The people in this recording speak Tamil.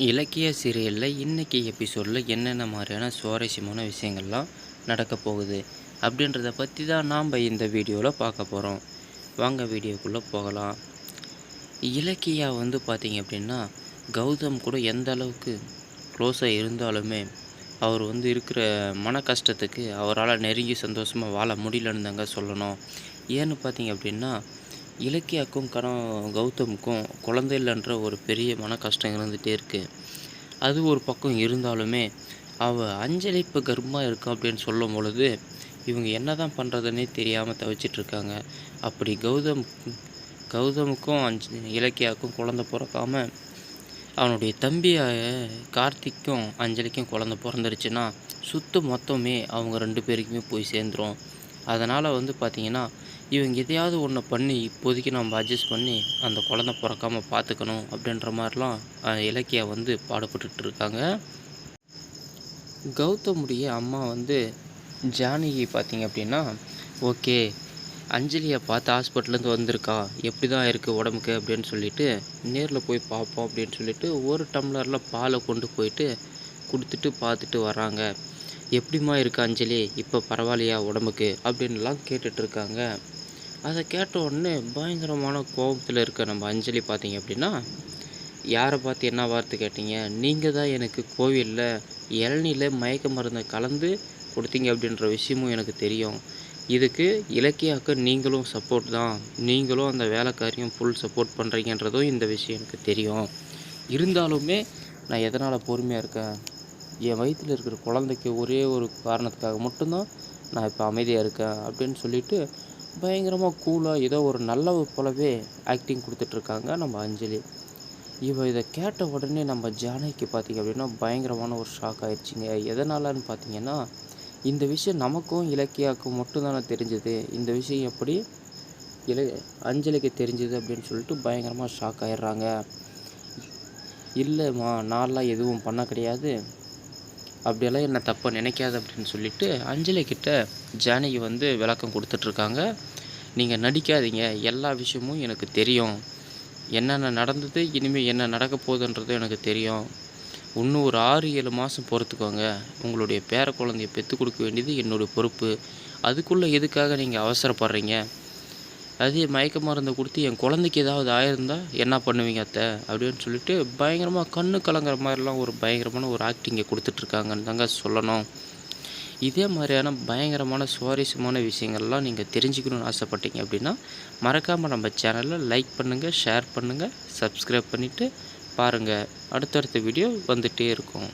இலக்கிய சீரியலில் இன்றைக்கி எபிசோடில் என்னென்ன மாதிரியான சுவாரஸ்யமான விஷயங்கள்லாம் நடக்க போகுது அப்படின்றத பற்றி தான் நாம் இந்த வீடியோவில் பார்க்க போகிறோம். வாங்க வீடியோக்குள்ளே போகலாம். இலக்கியா பார்த்தீங்க அப்படின்னா கௌதம் கூட எந்த அளவுக்கு க்ளோஸாக இருந்தாலுமே அவர் இருக்கிற மன கஷ்டத்துக்கு அவரால் நெருங்கி சந்தோஷமாக வாழ முடியலன்னு தாங்க சொல்லணும். ஏன்னு பார்த்தீங்க அப்படின்னா இலக்கியாவுக்கும் கௌதமுக்கும் குழந்தை இல்லைன்ற ஒரு பெரிய மன கஷ்டம் இருந்துகிட்டே இருக்குது. அது ஒரு பக்கம் இருந்தாலுமே அவள் அஞ்சலி இப்போ கர்ப்பமாக இருக்கா அப்படின்னு சொல்லும் பொழுது இவங்க என்ன தான் பண்ணுறதுன்னே தெரியாமல் தவிச்சிட்ருக்காங்க. அப்படி கௌதமுக்கும் இலக்கியாவுக்கும் குழந்தை பிறக்காம அவனுடைய தம்பி கார்த்திக்கும் அஞ்சலிக்கும் குழந்தை பிறந்துருச்சுன்னா மொத்தமே அவங்க 2 பேருக்குமே போய் சேர்ந்துடும். அதனால் பார்த்திங்கன்னா இவங்க எதையாவது ஒன்று பண்ணி இப்போதைக்கு நம்ம அட்ஜஸ்ட் பண்ணி அந்த குழந்தை பிறக்காமல் பார்த்துக்கணும் அப்படின்ற மாதிரிலாம் இலக்கியா பாடுபட்டுருக்காங்க. கௌதமுடைய அம்மா ஜானகி பார்த்திங்க அப்படின்னா ஓகே அஞ்சலியை பார்த்து ஹாஸ்பிட்டல்லேருந்து வந்திருக்கா, எப்படி தான் இருக்குது உடம்புக்கு அப்படின்னு சொல்லிட்டு நேரில் போய் பார்ப்போம் அப்படின்னு சொல்லிட்டு ஒரு டம்ளரில் பாலை கொண்டு போயிட்டு கொடுத்துட்டு பார்த்துட்டு வராங்க. எப்படிம்மா இருக்குது அஞ்சலி, இப்போ பரவாயில்லையா உடம்புக்கு அப்படின்லாம் கேட்டுட்ருக்காங்க. அதை கேட்ட உடனே பயங்கரமான கோபத்தில் இருக்க நம்ம அஞ்சலி பார்த்தீங்க அப்படின்னா, யாரை பார்த்து என்ன வார்த்தை கேட்டீங்க, நீங்கள் தான் எனக்கு கோவிலில் இளநியில் மயக்க மருந்தை கலந்து கொடுத்தீங்க அப்படின்ற விஷயமும் எனக்கு தெரியும். இதுக்கு இலக்கியாவுக்கு நீங்களும் சப்போர்ட் தான், நீங்களும் அந்த வேலைக்காரியும் ஃபுல் சப்போர்ட் பண்ணுறீங்கன்றதும் இந்த விஷயம் எனக்கு தெரியும். இருந்தாலுமே நான் எதனால் பொறுமையாக இருக்கேன், என் வயிற்றில் இருக்கிற குழந்தைக்கு ஒரே ஒரு காரணத்துக்காக மட்டும்தான் நான் இப்போ அமைதியாக இருக்கேன் அப்படின்னு சொல்லிட்டு பயங்கரமாக கூலாக ஏதோ ஒரு நல்லவ போலவே ஆக்டிங் கொடுத்துட்ருக்காங்க நம்ம அஞ்சலி. இதை கேட்ட உடனே நம்ம ஜானகிக்கு பார்த்திங்க அப்படின்னா பயங்கரமான ஒரு ஷாக் ஆகிடுச்சிங்க. எதனாலன்னு பார்த்தீங்கன்னா இந்த விஷயம் நமக்கும் இலக்கியாவுக்கும் மட்டும்தானே தெரிஞ்சது, இந்த விஷயம் எப்படி அஞ்சலிக்கு தெரிஞ்சுது அப்படின்னு சொல்லிட்டு பயங்கரமாக ஷாக் ஆகிடுறாங்க. இல்லைம்மா நான்லாம் எதுவும் பண்ண கிடையாது, அப்படியெல்லாம் என்ன தப்பாக நினைக்காது அப்படின்னு சொல்லிட்டு அஞ்சலிக்கிட்ட ஜானகி விளக்கம் கொடுத்துட்ருக்காங்க. நீங்கள் நடிக்காதீங்க, எல்லா விஷயமும் எனக்கு தெரியும், என்னென்ன நடந்தது இனிமேல் என்ன நடக்க போகுதுன்றது எனக்கு தெரியும். இன்னும் ஒரு 6-7 மாதம் பொறுத்துக்கோங்க, உங்களுடைய பேர குழந்தைய பெற்றுக் கொடுக்க வேண்டியது என்னுடைய பொறுப்பு. அதுக்குள்ளே எதுக்காக நீங்கள் அவசரப்படுறீங்க, அதே மயக்க மருந்தை கொடுத்து என் குழந்தைக்கு ஏதாவது ஆயிருந்தால் என்ன பண்ணுவீங்க அத்தை அப்படின்னு சொல்லிட்டு பயங்கரமாக கண்ணு கலங்குற மாதிரிலாம் ஒரு பயங்கரமான ஒரு ஆக்டிங்கை கொடுத்துட்ருக்காங்கன்னு தாங்க சொல்லணும். இதே மாதிரியான பயங்கரமான சுவாரஸ்யமான விஷயங்கள்லாம் நீங்கள் தெரிஞ்சுக்கணுன்னு ஆசைப்பட்டீங்க அப்படின்னா மறக்காமல் நம்ம சேனலில் லைக் பண்ணுங்கள், ஷேர் பண்ணுங்கள், சப்ஸ்கிரைப் பண்ணிவிட்டு பாருங்கள். அடுத்தடுத்த வீடியோ வந்துகிட்டே இருக்கும்.